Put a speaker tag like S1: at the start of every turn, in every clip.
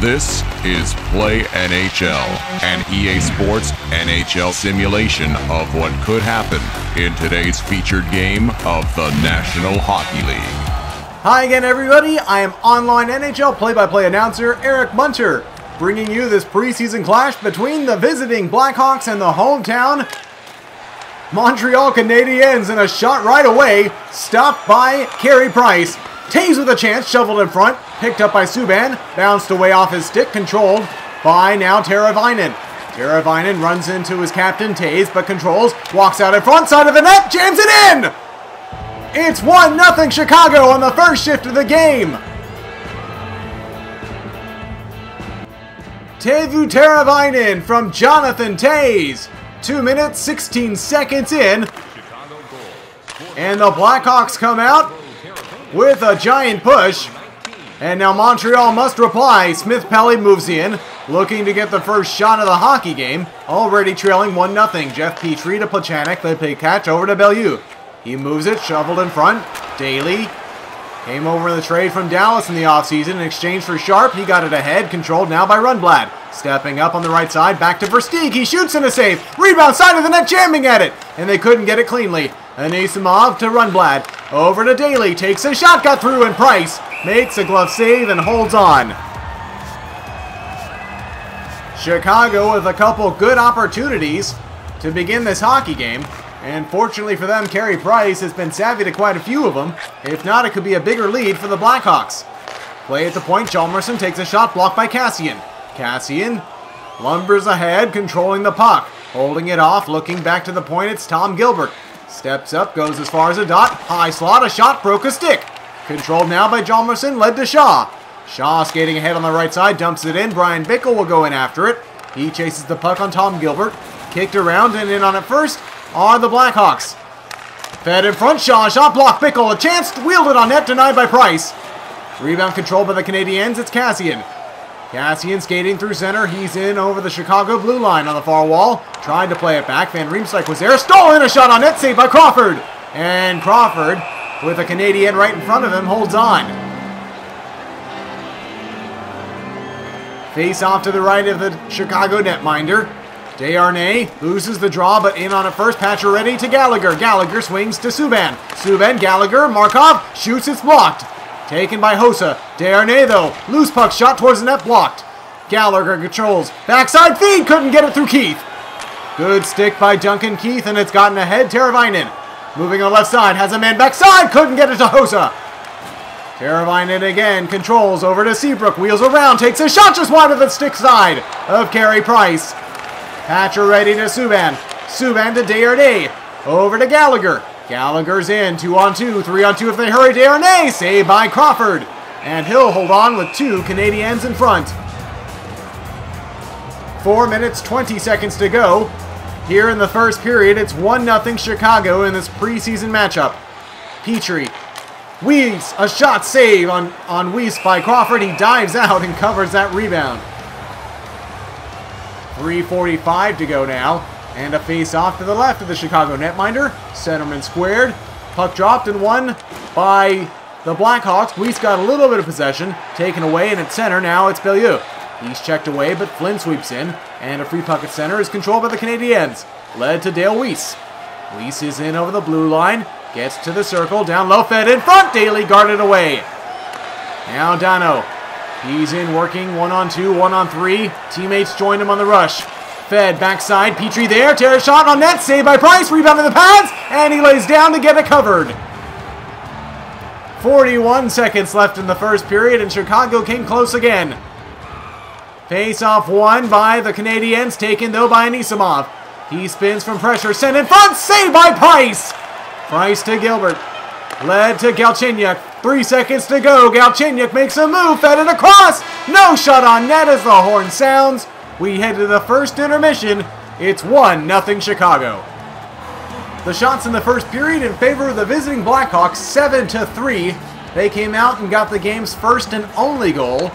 S1: This is Play NHL, an EA Sports NHL simulation of what could happen in today's featured game of the National Hockey League.
S2: Hi again, everybody. I am online NHL play-by-play announcer Eric Munter, bringing you this preseason clash between the visiting Blackhawks and the hometown Montreal Canadiens, and a shot right away, stopped by Carey Price. Toews with a chance, shoveled in front, picked up by Subban, bounced away off his stick, controlled by now Teravainen. Teravainen runs into his captain, Toews, but controls, walks out in front, side of the net, jams it in! It's 1-0 Chicago on the first shift of the game. Teuvo Teravainen from Jonathan Toews. 2 minutes, 16 seconds in. And the Blackhawks come out with a giant push. And now Montreal must reply. Smith-Pelly moves in, looking to get the first shot of the hockey game. Already trailing 1-0. Jeff Petrie to Plachanek. They play catch over to Bellew. He moves it, shoveled in front. Daly came over in the trade from Dallas in the offseason in exchange for Sharp. He got it ahead, controlled now by Rundblad. Stepping up on the right side, back to Versteeg. He shoots in a save. Rebound, side of the net, jamming at it. And they couldn't get it cleanly. Anisimov to Rundblad. Over to Daly. Takes a shot, got through, and Price makes a glove save and holds on. Chicago with a couple good opportunities to begin this hockey game. And fortunately for them, Carey Price has been savvy to quite a few of them. If not, it could be a bigger lead for the Blackhawks. Play at the point, Chalmerson takes a shot, blocked by Kassian. Kassian lumbers ahead, controlling the puck. Holding it off, looking back to the point, it's Tom Gilbert. Steps up, goes as far as a dot. High slot, a shot, broke a stick. Controlled now by Chalmerson, led to Shaw. Shaw skating ahead on the right side, dumps it in. Brian Bickle will go in after it. He chases the puck on Tom Gilbert. Kicked around and in on it first are the Blackhawks. Fed in front, Shaw, shot block, Bickle, a chance, wheeled it on net, denied by Price. Rebound controlled by the Canadiens, it's Kassian. Kassian skating through center, he's in over the Chicago blue line on the far wall. Tried to play it back, Van Riemsdyk was there, stolen, a shot on net, saved by Crawford. And Crawford, with a Canadian right in front of him, holds on. Face off to the right of the Chicago netminder. Desharnais loses the draw, but in on it first. Pacioretty to Gallagher. Gallagher swings to Subban. Subban, Gallagher, Markov shoots, it's blocked. Taken by Hossa. Desharnais, though. Loose puck shot towards the net, blocked. Gallagher controls. Backside feed, couldn't get it through Keith. Good stick by Duncan Keith, and it's gotten ahead. Teravainen moving on the left side, has a man backside, couldn't get it to Hossa. Teravainen again, controls over to Seabrook, wheels around, takes a shot just wide of the stick side of Carey Price. Pacioretty to Subban. Subban to Desharnais. Over to Gallagher. Gallagher's in. 2-on-2. 3-on-2 if they hurry. Desharnais. Saved by Crawford. And he'll hold on with two Canadiens in front. 4 minutes, 20 seconds to go. Here in the first period, it's 1-0 Chicago in this preseason matchup. Petrie. Weiss. A shot save on Weiss by Crawford. He dives out and covers that rebound. 3:45 to go now, and a face-off to the left of the Chicago netminder. Centerman squared, puck dropped and won by the Blackhawks. Weiss got a little bit of possession, taken away, and at center now it's Bellew. He's checked away, but Flynn sweeps in, and a free puck at center is controlled by the Canadiens, led to Dale Weiss. Weiss is in over the blue line, gets to the circle, down low, fed in front, Daly guarded away. Now Dano. He's in working 1-on-2, 1-on-3. Teammates join him on the rush. Fed backside. Petrie there. Tear shot on net. Saved by Price. Rebound in the pads. And he lays down to get it covered. 41 seconds left in the first period, and Chicago came close again. Face-off won by the Canadiens. Taken, though, by Anisimov. He spins from pressure. Sent in front. Saved by Price. Price to Gilbert. Led to Galchenyuk. 3 seconds to go. Galchenyuk makes a move. Fed it across. No shot on net as the horn sounds. We head to the first intermission. It's 1-0 Chicago. The shots in the first period in favor of the visiting Blackhawks, 7-3. They came out and got the game's first and only goal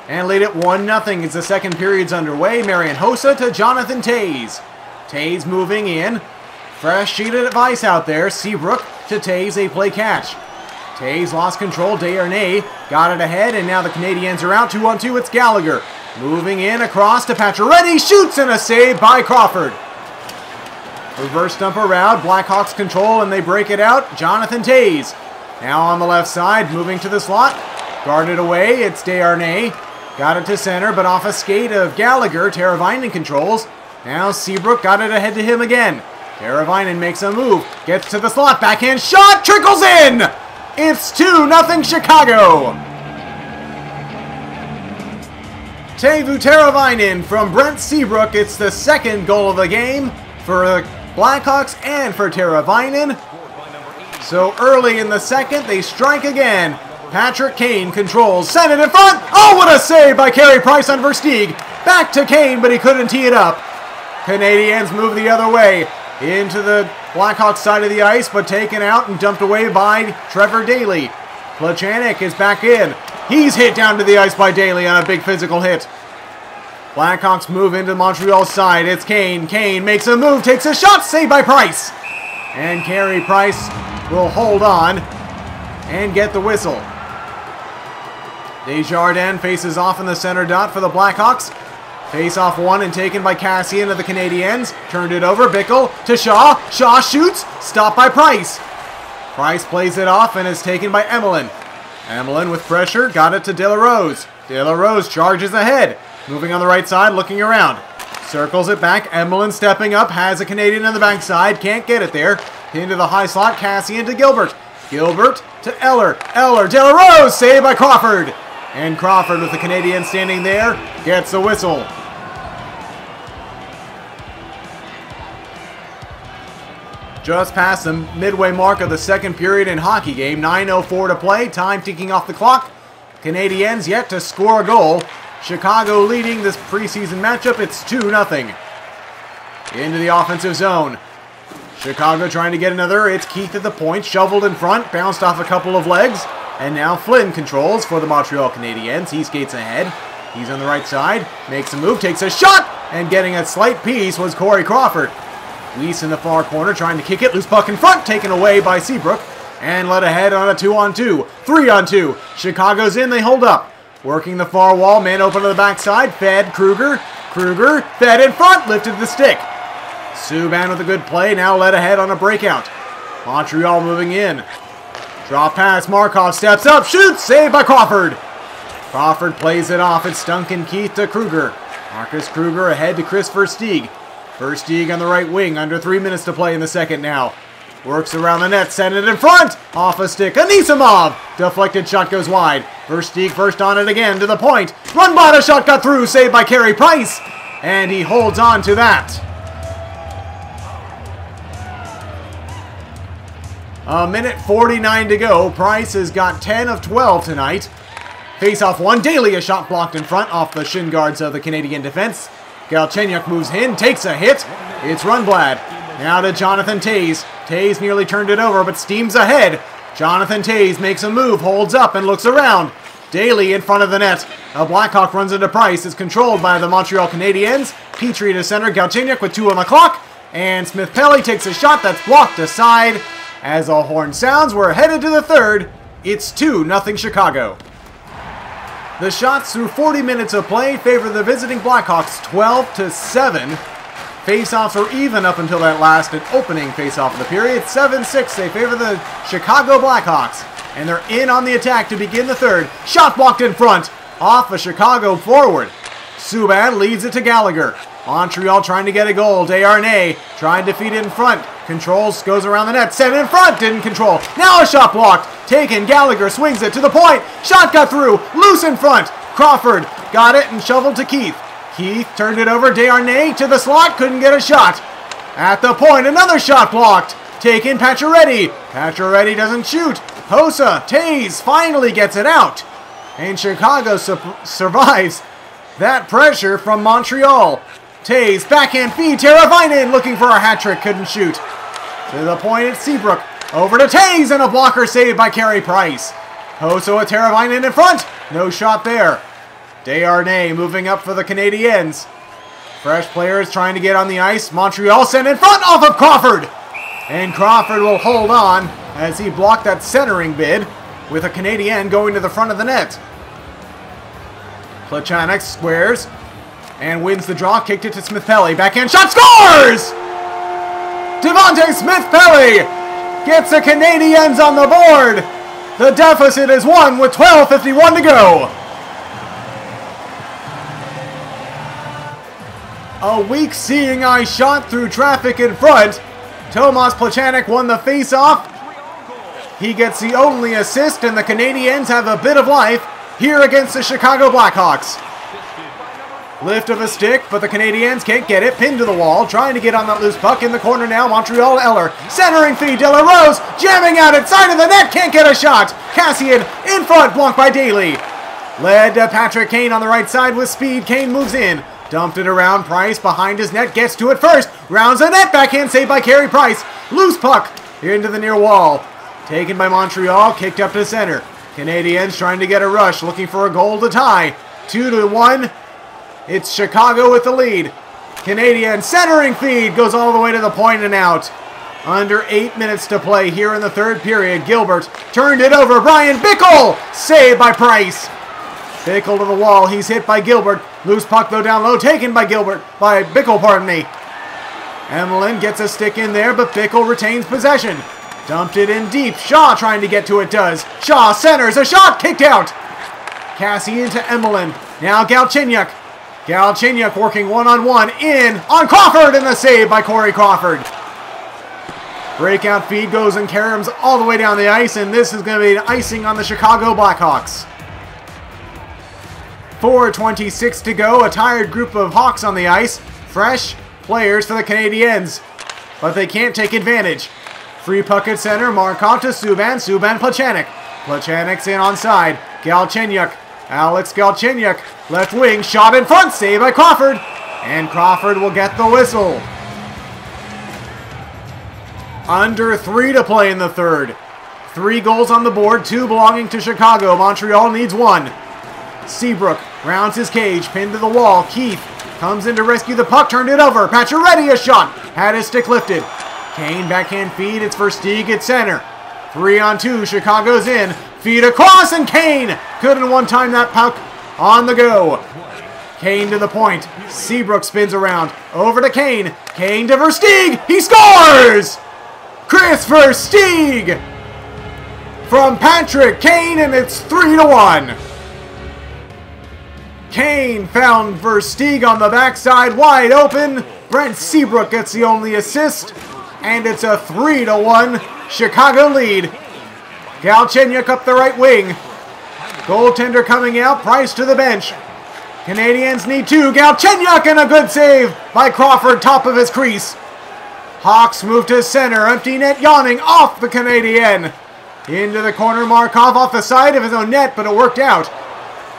S2: and laid it 1-0 as the second period's underway. Marian Hossa to Jonathan Toews. Toews moving in. Fresh sheet of ice out there. Seabrook to Toews, a play catch. Tays lost control. Desharnais got it ahead, and now the Canadiens are out. 2-on-2, it's Gallagher. Moving in across to Pacioretty. Shoots, and a save by Crawford. Reverse dump around. Blackhawks control, and they break it out. Jonathan Tays now on the left side, moving to the slot. Guarded away, it's Desharnais. Got it to center, but off a skate of Gallagher. Teravainen controls. Now Seabrook got it ahead to him again. Teravainen makes a move. Gets to the slot. Backhand shot. Trickles in. It's 2-0 Chicago. Teuvo Teravainen from Brent Seabrook. It's the second goal of the game for the Blackhawks and for Teravainen. So early in the second, they strike again. Patrick Kane controls, sent it in front. Oh, what a save by Carey Price on Versteeg. Back to Kane, but he couldn't tee it up. Canadiens move the other way into the Blackhawks side of the ice, but taken out and dumped away by Trevor Daley. Plachanik is back in. He's hit down to the ice by Daley on a big physical hit. Blackhawks move into Montreal's side. It's Kane. Kane makes a move, takes a shot, saved by Price. And Carey Price will hold on and get the whistle. Desjardins faces off in the center dot for the Blackhawks. Face off won and taken by Cassian of the Canadiens. Turned it over. Bickle to Shaw. Shaw shoots. Stopped by Price. Price plays it off and is taken by Emelin. Emelin with pressure. Got it to De La Rose. De La Rose charges ahead. Moving on the right side. Looking around. Circles it back. Emelin stepping up. Has a Canadian on the backside. Can't get it there. Into the high slot. Cassian to Gilbert. Gilbert to Eller. Eller. De La Rose. Saved by Crawford. And Crawford, with the Canadiens standing there, gets the whistle. Just past the midway mark of the second period in hockey game. 9:04 to play. Time ticking off the clock. Canadiens yet to score a goal. Chicago leading this preseason matchup. It's 2-0. Into the offensive zone. Chicago trying to get another. It's Keith at the point. Shoveled in front. Bounced off a couple of legs. And now Flynn controls for the Montreal Canadiens. He skates ahead. He's on the right side. Makes a move. Takes a shot. And getting a slight piece was Corey Crawford. Weiss in the far corner trying to kick it. Loose puck in front. Taken away by Seabrook. And led ahead on a 2-on-2. 3-on-2. Chicago's in. They hold up. Working the far wall. Man open to the backside. Fed. Kruger. Kruger. Fed in front. Lifted the stick. Subban with a good play. Now led ahead on a breakout. Montreal moving in. Drop pass, Markov steps up, shoots, saved by Crawford. Crawford plays it off, it's Duncan Keith to Kruger. Marcus Kruger ahead to Chris Versteeg. Versteeg on the right wing, under 3 minutes to play in the second now. Works around the net, send it in front, off a stick, Anisimov. Deflected shot goes wide. Versteeg first on it again, to the point. Run by the shot got through, saved by Carey Price. And he holds on to that. A minute 49 to go. Price has got 10 of 12 tonight. Face-off one. Daley, a shot blocked in front off the shin guards of the Canadian defense. Galchenyuk moves in, takes a hit. It's Rundblad. Now to Jonathan Tays. Tays nearly turned it over, but steams ahead. Jonathan Tays makes a move, holds up, and looks around. Daley in front of the net. A Blackhawk runs into Price. Is controlled by the Montreal Canadiens. Petrie to center. Galchenyuk with 2 on the clock. And Smith-Pelly takes a shot that's blocked aside. As the horn sounds, we're headed to the third. It's 2-0 Chicago. The shots through 40 minutes of play favor the visiting Blackhawks 12-7. Face-offs are even up until that last and opening face-off of the period. 7-6, they favor the Chicago Blackhawks. And they're in on the attack to begin the third. Shot blocked in front. Off a Chicago forward. Subban leads it to Gallagher. Montreal trying to get a goal. Desharnais trying to feed it in front. Controls, goes around the net. Sent in front. Didn't control. Now a shot blocked. Taken. Gallagher swings it to the point. Shot got through. Loose in front. Crawford got it and shoveled to Keith. Keith turned it over. Desharnais to the slot. Couldn't get a shot. At the point, another shot blocked. Taken. Pacioretty. Pacioretty doesn't shoot. Hossa. Tays finally gets it out. And Chicago survives that pressure from Montreal. Tays, backhand feed, Teravainen looking for a hat trick, couldn't shoot. To the point, it's Seabrook. Over to Tays, and a blocker saved by Carey Price. Hossa with Teravainen in front. No shot there. Desharnais moving up for the Canadiens. Fresh players trying to get on the ice. Montreal sent in front off of Crawford. And Crawford will hold on as he blocked that centering bid. with a Canadien going to the front of the net. Plechanek squares and wins the draw. Kicked it to Smith-Pelly. Backhand shot. Scores! Devontae Smith-Pelly gets the Canadiens on the board. The deficit is 1 with 12:51 to go. A weak seeing eye shot through traffic in front. Tomas Plechanek won the face-off. He gets the only assist, and the Canadiens have a bit of life here against the Chicago Blackhawks. Lift of a stick, but the Canadiens can't get it. Pinned to the wall, trying to get on that loose puck in the corner now. Montreal Eller, centering feed. De La Rose jamming out at side of the net, can't get a shot. Cassian in front, blocked by Daly. Led to Patrick Kane on the right side with speed. Kane moves in, dumped it around. Price behind his net, gets to it first. Rounds the net, backhand saved by Carey Price. Loose puck into the near wall. Taken by Montreal, kicked up to center. Canadiens trying to get a rush, looking for a goal to tie. 2-1. It's Chicago with the lead. Canadian centering feed goes all the way to the point and out. Under 8 minutes to play here in the third period. Gilbert turned it over. Brian Bickle saved by Price. Bickle to the wall. He's hit by Gilbert. Loose puck though down low. Taken by Bickle, pardon me. Emelin gets a stick in there, but Bickle retains possession. Dumped it in deep. Shaw trying to get to it does. Shaw centers. A shot kicked out. Cassie into Emelin. Now Galchenyuk. Galchenyuk working one-on-one in on Crawford, and the save by Corey Crawford. Breakout feed goes and caroms all the way down the ice, and this is going to be an icing on the Chicago Blackhawks. 4:26 to go. A tired group of Hawks on the ice. Fresh players for the Canadiens, but they can't take advantage. Free puck at center. Markov to Subban. Subban Plechanek. Plechanek's in onside. Galchenyuk. Alex Galchenyuk. Left wing. Shot in front. Saved by Crawford. And Crawford will get the whistle. Under 3 to play in the third. 3 goals on the board. 2 belonging to Chicago. Montreal needs 1. Seabrook rounds his cage. Pinned to the wall. Keith comes in to rescue the puck. Turned it over. Pacioretty a shot. Had his stick lifted. Kane backhand feed. It's Versteeg at center. 3-on-2. Chicago's in. Feed across, and Kane couldn't one-time that puck on the go. Kane to the point. Seabrook spins around. Over to Kane. Kane to Versteeg. He scores! Chris Versteeg from Patrick Kane, and it's 3-1. Kane found Versteeg on the backside wide open. Brent Seabrook gets the only assist, and it's a 3-1 Chicago lead. Galchenyuk up the right wing. Goaltender coming out. Price to the bench. Canadiens need 2. Galchenyuk, and a good save by Crawford, top of his crease. Hawks move to center. Empty net yawning off the Canadien. Into the corner. Markov off the side of his own net, but it worked out.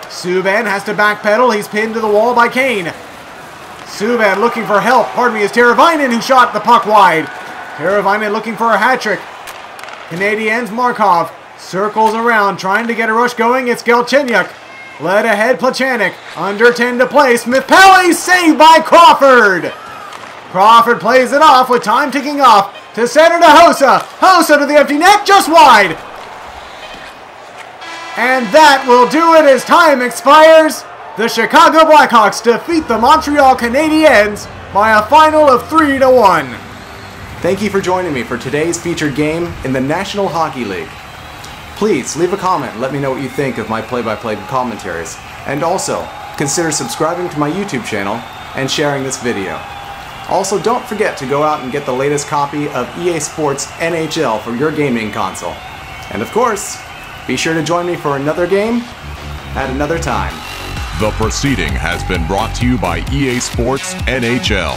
S2: Subban has to backpedal. He's pinned to the wall by Kane. Subban looking for help. Pardon me, it's Teravainen who shot the puck wide. Teravainen looking for a hat trick. Canadiens, Markov circles around, trying to get a rush going. It's Galchenyuk. Led ahead, Plechanek. Under 10 to play. Smith-Pelly saved by Crawford. Crawford plays it off with time ticking off. To center to Hossa. Hossa to the empty net, just wide. And that will do it as time expires. The Chicago Blackhawks defeat the Montreal Canadiens by a final of 3-1. Thank you for joining me for today's featured game in the National Hockey League. Please leave a comment and let me know what you think of my play-by-play commentaries. And also, consider subscribing to my YouTube channel and sharing this video. Also, don't forget to go out and get the latest copy of EA Sports NHL for your gaming console. And of course, be sure to join me for another game at another time.
S1: The proceeding has been brought to you by EA Sports NHL.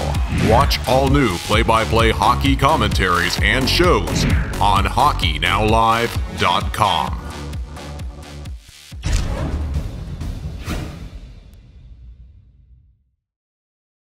S1: Watch all new play-by-play hockey commentaries and shows on HockeyNowLive.com.